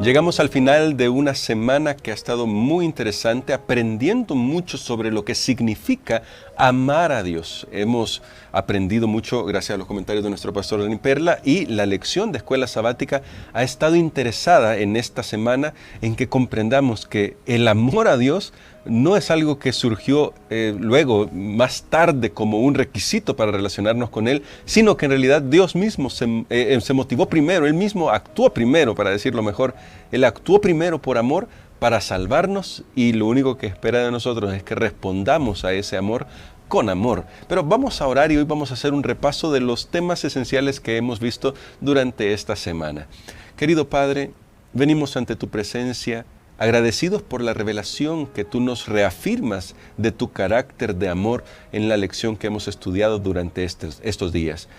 Llegamos al final de una semana que ha estado muy interesante, aprendiendo mucho sobre lo que significa amar a Dios. Hemos aprendido mucho gracias a los comentarios de nuestro pastor Dani Perla, y la lección de Escuela Sabática ha estado interesada en esta semana en que comprendamos que el amor a Dios no es algo que surgió luego, más tarde, como un requisito para relacionarnos con Él, sino que en realidad Dios mismo se motivó primero, Él mismo actuó primero, para decirlo mejor. Él actuó primero por amor para salvarnos, y lo único que espera de nosotros es que respondamos a ese amor con amor. Pero vamos a orar y hoy vamos a hacer un repaso de los temas esenciales que hemos visto durante esta semana. Querido Padre, venimos ante tu presencia agradecidos por la revelación que tú nos reafirmas de tu carácter de amor en la lección que hemos estudiado durante estos días.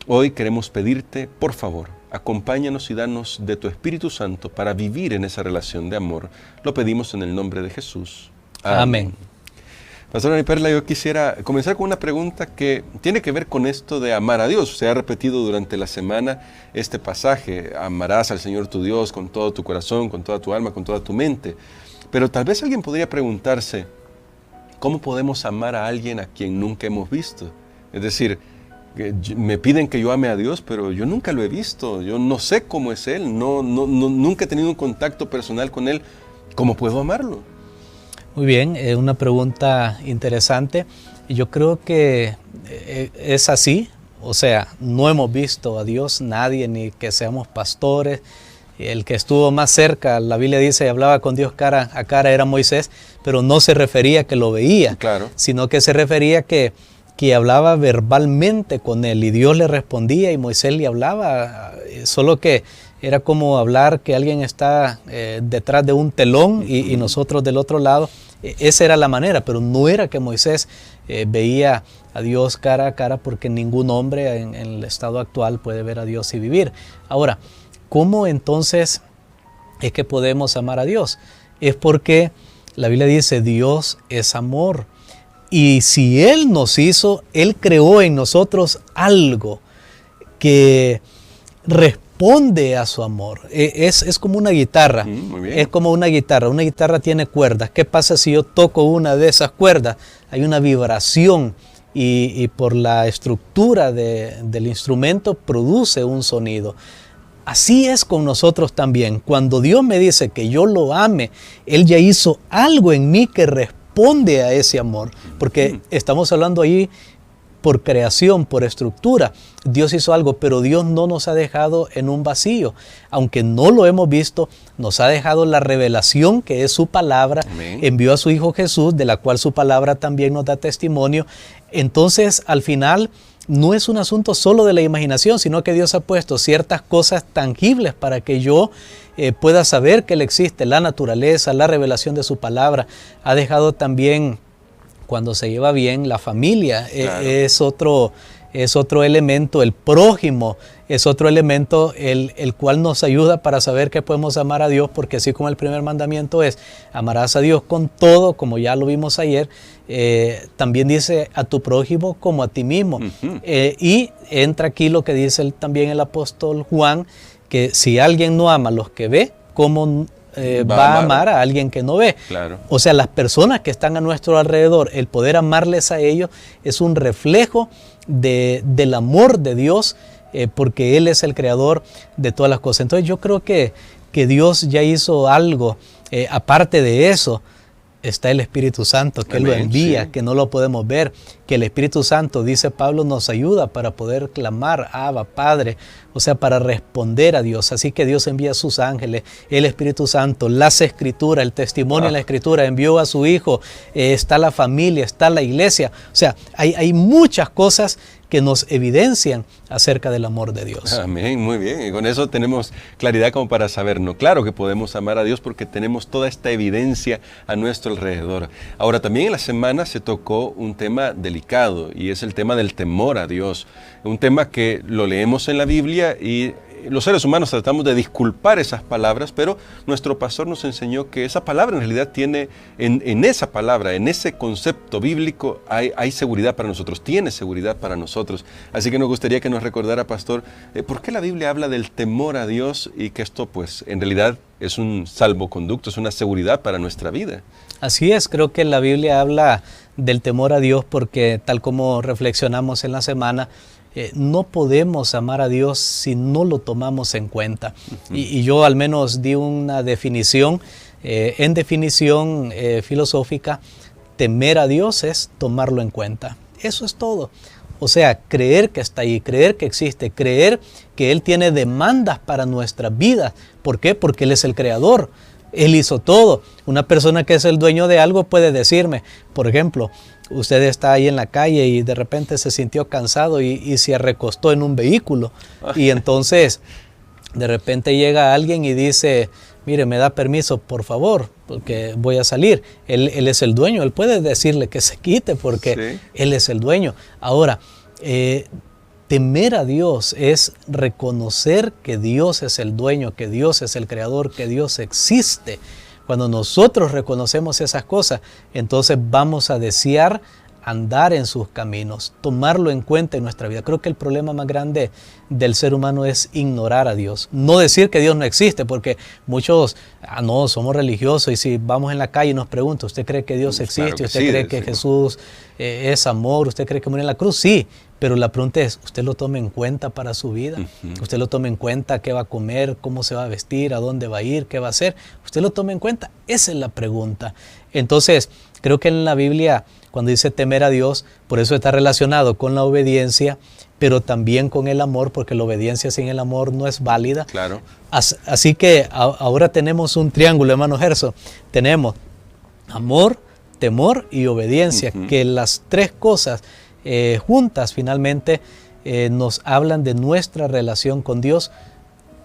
Hoy queremos pedirte, por favor, acompáñanos y danos de tu Espíritu Santo para vivir en esa relación de amor. Lo pedimos en el nombre de Jesús. Amén. Pastor Dani Perla, yo quisiera comenzar con una pregunta que tiene que ver con esto de amar a Dios. Se ha repetido durante la semana este pasaje: amarás al Señor tu Dios con todo tu corazón, con toda tu alma, con toda tu mente. Pero tal vez alguien podría preguntarse, ¿cómo podemos amar a alguien a quien nunca hemos visto? Es decir, me piden que yo ame a Dios, pero yo nunca lo he visto, yo no sé cómo es Él, nunca he tenido un contacto personal con Él. ¿Cómo puedo amarlo? Muy bien, una pregunta interesante. Yo creo que es así, o sea, no hemos visto a Dios, nadie, ni que seamos pastores. El que estuvo más cerca, la Biblia dice, hablaba con Dios cara a cara, era Moisés, pero no se refería que lo veía, claro, sino que se refería que hablaba verbalmente con él, y Dios le respondía y Moisés le hablaba, solo que era como hablar que alguien está detrás de un telón y nosotros del otro lado. Esa era la manera, pero no era que Moisés veía a Dios cara a cara, porque ningún hombre en el estado actual puede ver a Dios y vivir. Ahora, ¿cómo entonces es que podemos amar a Dios? Es porque la Biblia dice, Dios es amor. Y si Él nos hizo, Él creó en nosotros algo que responde a su amor. Es como una guitarra. Muy bien. Es como una guitarra. Una guitarra tiene cuerdas. ¿Qué pasa si yo toco una de esas cuerdas? Hay una vibración y por la estructura del instrumento produce un sonido. Así es con nosotros también. Cuando Dios me dice que yo lo ame, Él ya hizo algo en mí que responde a ese amor, porque estamos hablando ahí por creación, por estructura. Dios hizo algo, pero Dios no nos ha dejado en un vacío. Aunque no lo hemos visto, nos ha dejado la revelación, que es su palabra. Amén. Envió a su Hijo Jesús, de la cual su palabra también nos da testimonio. Entonces, al final, no es un asunto solo de la imaginación, sino que Dios ha puesto ciertas cosas tangibles para que yo pueda saber que Él existe, la naturaleza, la revelación de su palabra. Ha dejado también, cuando se lleva bien, la familia, claro, es otro elemento, el prójimo es otro elemento, el cual nos ayuda para saber que podemos amar a Dios, porque así como el primer mandamiento es, amarás a Dios con todo, como ya lo vimos ayer, también dice a tu prójimo como a ti mismo. Y entra aquí lo que dice también el apóstol Juan, que si alguien no ama a los que ve, ¿cómo va a amar a alguien que no ve? Claro. O sea, las personas que están a nuestro alrededor, el poder amarles a ellos es un reflejo del amor de Dios, porque Él es el creador de todas las cosas. Entonces yo creo que Dios ya hizo algo. Aparte de eso, está el Espíritu Santo, que Él lo envía, sí, que no lo podemos ver, que el Espíritu Santo, dice Pablo, nos ayuda para poder clamar, Abba, Padre, o sea, para responder a Dios. Así que Dios envía a sus ángeles, el Espíritu Santo, las Escrituras, el testimonio en la Escritura, envió a su Hijo, está la familia, está la iglesia. O sea, hay muchas cosas que nos evidencian acerca del amor de Dios. Amén, muy bien. Y con eso tenemos claridad como para sabernos. Claro que podemos amar a Dios porque tenemos toda esta evidencia a nuestro alrededor. Ahora, también en la semana se tocó un tema delicado, y es el tema del temor a Dios. Un tema que lo leemos en la Biblia y los seres humanos tratamos de disculpar esas palabras, pero nuestro pastor nos enseñó que esa palabra en realidad tiene, en esa palabra, en ese concepto bíblico, hay seguridad para nosotros, tiene seguridad para nosotros. Así que nos gustaría que nos recordara, pastor, ¿por qué la Biblia habla del temor a Dios y que esto, pues, en realidad es un salvoconducto, es una seguridad para nuestra vida? Así es, creo que la Biblia habla del temor a Dios porque, tal como reflexionamos en la semana, no podemos amar a Dios si no lo tomamos en cuenta. Y yo al menos di una definición, en definición filosófica, temer a Dios es tomarlo en cuenta. Eso es todo. O sea, creer que está ahí, creer que existe, creer que Él tiene demandas para nuestra vida. ¿Por qué? Porque Él es el creador. Él hizo todo. Una persona que es el dueño de algo puede decirme, por ejemplo, usted está ahí en la calle y de repente se sintió cansado y se recostó en un vehículo. Y entonces de repente llega alguien y dice, mire, me da permiso, por favor, porque voy a salir. Él es el dueño, él puede decirle que se quite porque sí, Él es el dueño. Ahora, temer a Dios es reconocer que Dios es el dueño, que Dios es el creador, que Dios existe. Cuando nosotros reconocemos esas cosas, entonces vamos a desear andar en sus caminos, tomarlo en cuenta en nuestra vida. Creo que el problema más grande del ser humano es ignorar a Dios. No decir que Dios no existe, porque muchos, no, somos religiosos y si vamos en la calle y nos preguntan, ¿usted cree que Dios existe? Claro que ¿Usted sí, cree que Jesús es amor? ¿Usted cree que murió en la cruz? Sí, pero la pregunta es, ¿usted lo toma en cuenta para su vida? ¿Usted lo toma en cuenta qué va a comer, cómo se va a vestir, a dónde va a ir, qué va a hacer? ¿Usted lo toma en cuenta? Esa es la pregunta. Entonces, creo que en la Biblia, cuando dice temer a Dios, por eso está relacionado con la obediencia, pero también con el amor, porque la obediencia sin el amor no es válida. Claro. Así que ahora tenemos un triángulo, hermano Gerson. Tenemos amor, temor y obediencia, que las tres cosas juntas finalmente nos hablan de nuestra relación con Dios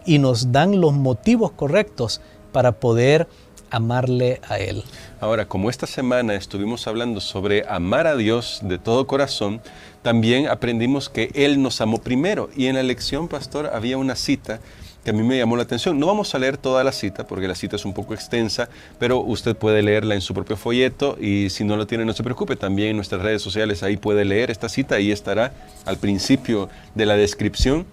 y nos dan los motivos correctos para poder amarle a Él. Ahora, como esta semana estuvimos hablando sobre amar a Dios de todo corazón, también aprendimos que Él nos amó primero. Y en la lección, pastor, había una cita que a mí me llamó la atención. No vamos a leer toda la cita porque la cita es un poco extensa, pero usted puede leerla en su propio folleto y si no lo tiene, no se preocupe. También en nuestras redes sociales ahí puede leer esta cita, ahí estará al principio de la descripción.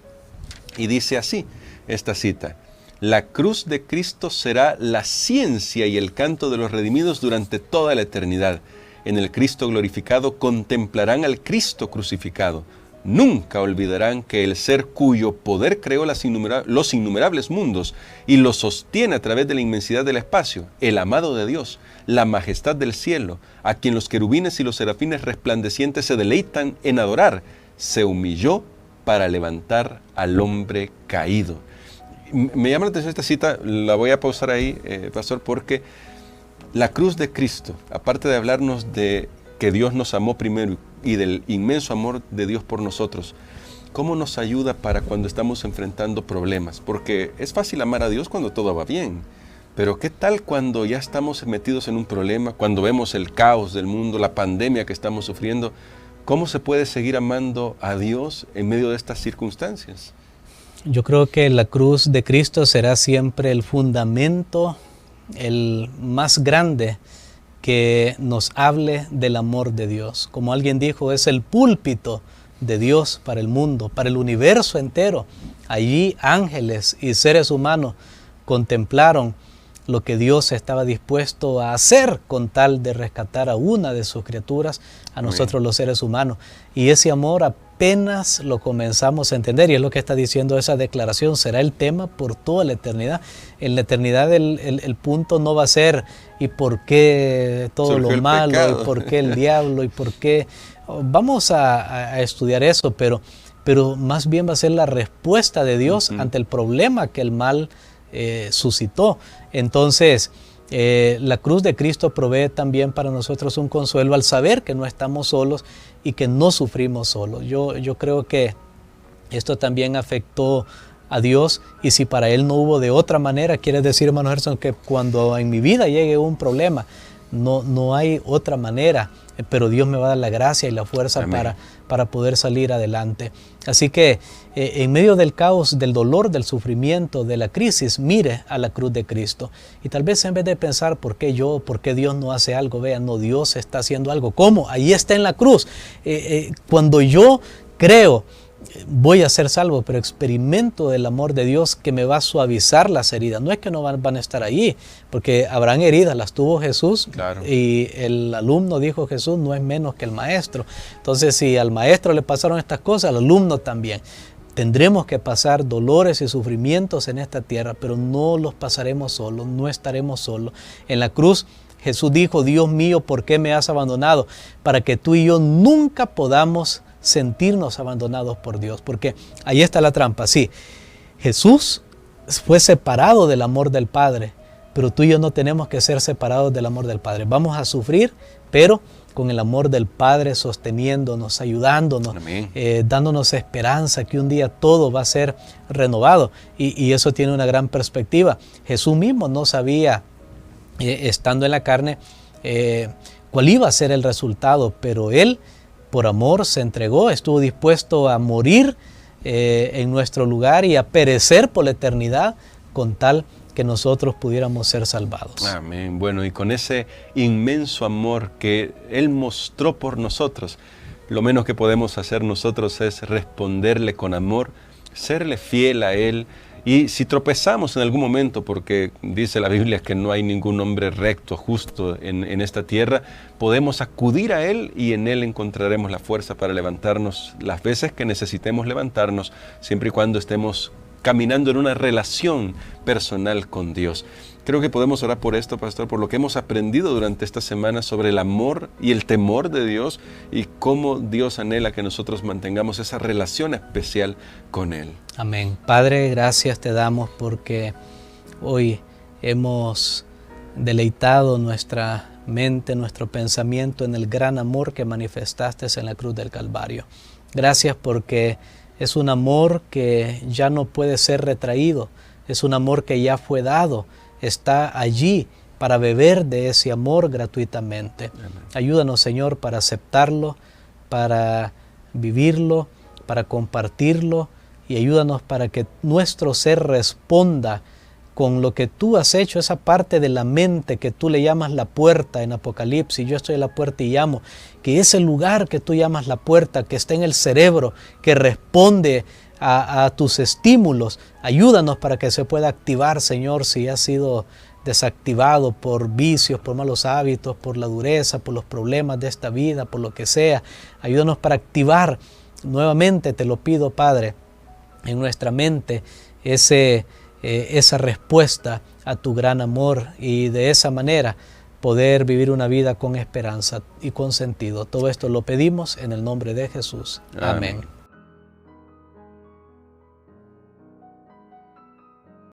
Y dice así, esta cita: la cruz de Cristo será la ciencia y el canto de los redimidos durante toda la eternidad. En el Cristo glorificado contemplarán al Cristo crucificado. Nunca olvidarán que el ser cuyo poder creó los innumerables mundos y los sostiene a través de la inmensidad del espacio, el amado de Dios, la majestad del cielo, a quien los querubines y los serafines resplandecientes se deleitan en adorar, se humilló para levantar al hombre caído. Me llama la atención esta cita, la voy a pausar ahí, pastor, porque la cruz de Cristo, aparte de hablarnos de que Dios nos amó primero y del inmenso amor de Dios por nosotros, ¿cómo nos ayuda para cuando estamos enfrentando problemas? Porque es fácil amar a Dios cuando todo va bien, pero ¿qué tal cuando ya estamos metidos en un problema, cuando vemos el caos del mundo, la pandemia que estamos sufriendo? ¿Cómo se puede seguir amando a Dios en medio de estas circunstancias? Yo creo que la cruz de Cristo será siempre el fundamento, el más grande que nos hable del amor de Dios. Como alguien dijo, es el púlpito de Dios para el mundo, para el universo entero. Allí ángeles y seres humanos contemplaron lo que Dios estaba dispuesto a hacer con tal de rescatar a una de sus criaturas, a nosotros los seres humanos. Y ese amor apenas lo comenzamos a entender, y es lo que está diciendo esa declaración, será el tema por toda la eternidad. En la eternidad el punto no va a ser ¿y por qué todo lo malo? ¿Y por qué el diablo? ¿Y por qué? Vamos a estudiar eso, pero más bien va a ser la respuesta de Dios ante el problema que el mal suscitó. Entonces, la cruz de Cristo provee también para nosotros un consuelo al saber que no estamos solos y que no sufrimos solos. Yo creo que esto también afectó a Dios, y si para Él no hubo de otra manera, quiere decir, hermano Gerson, que cuando en mi vida llegue un problema, no hay otra manera, pero Dios me va a dar la gracia y la fuerza para poder salir adelante. Así que en medio del caos, del dolor, del sufrimiento, de la crisis, mire a la cruz de Cristo. Y tal vez en vez de pensar, ¿por qué yo? ¿Por qué Dios no hace algo? Vean, no, Dios está haciendo algo. ¿Cómo? Ahí está en la cruz. Cuando yo creo, voy a ser salvo, pero experimento el amor de Dios que me va a suavizar las heridas. No es que no van a estar allí, porque habrán heridas, las tuvo Jesús. Claro. Y el alumno dijo, Jesús no es menos que el maestro. Entonces, si al maestro le pasaron estas cosas, al alumno también. Tendremos que pasar dolores y sufrimientos en esta tierra, pero no los pasaremos solos, no estaremos solos. En la cruz Jesús dijo, Dios mío, ¿por qué me has abandonado? Para que tú y yo nunca podamos sentirnos abandonados por Dios, porque ahí está la trampa. Sí, Jesús fue separado del amor del Padre, pero tú y yo no tenemos que ser separados del amor del Padre. Vamos a sufrir, pero con el amor del Padre sosteniéndonos, ayudándonos, dándonos esperanza que un día todo va a ser renovado, y eso tiene una gran perspectiva. Jesús mismo no sabía, estando en la carne, cuál iba a ser el resultado, pero Él por amor se entregó, estuvo dispuesto a morir en nuestro lugar y a perecer por la eternidad con tal que nosotros pudiéramos ser salvados. Amén. Bueno, y con ese inmenso amor que Él mostró por nosotros, lo menos que podemos hacer nosotros es responderle con amor, serle fiel a Él. Y si tropezamos en algún momento, porque dice la Biblia que no hay ningún hombre recto, justo en esta tierra, podemos acudir a Él y en Él encontraremos la fuerza para levantarnos las veces que necesitemos levantarnos, siempre y cuando estemos caminando en una relación personal con Dios. Creo que podemos orar por esto, pastor, por lo que hemos aprendido durante esta semana sobre el amor y el temor de Dios y cómo Dios anhela que nosotros mantengamos esa relación especial con Él. Amén. Padre, gracias te damos porque hoy hemos deleitado nuestra mente, nuestro pensamiento en el gran amor que manifestaste en la cruz del Calvario. Gracias porque es un amor que ya no puede ser retraído, es un amor que ya fue dado, está allí para beber de ese amor gratuitamente. Amén. Ayúdanos, Señor, para aceptarlo, para vivirlo, para compartirlo, y ayúdanos para que nuestro ser responda con lo que tú has hecho, esa parte de la mente que tú le llamas la puerta en Apocalipsis. Yo estoy a la puerta y llamo, que ese lugar que tú llamas la puerta, que está en el cerebro, que responde a tus estímulos, ayúdanos para que se pueda activar, Señor, si ha sido desactivado por vicios, por malos hábitos, por la dureza, por los problemas de esta vida, por lo que sea. Ayúdanos para activar nuevamente, te lo pido, Padre, en nuestra mente esa respuesta a tu gran amor, y de esa manera poder vivir una vida con esperanza y con sentido. Todo esto lo pedimos en el nombre de Jesús. Amén.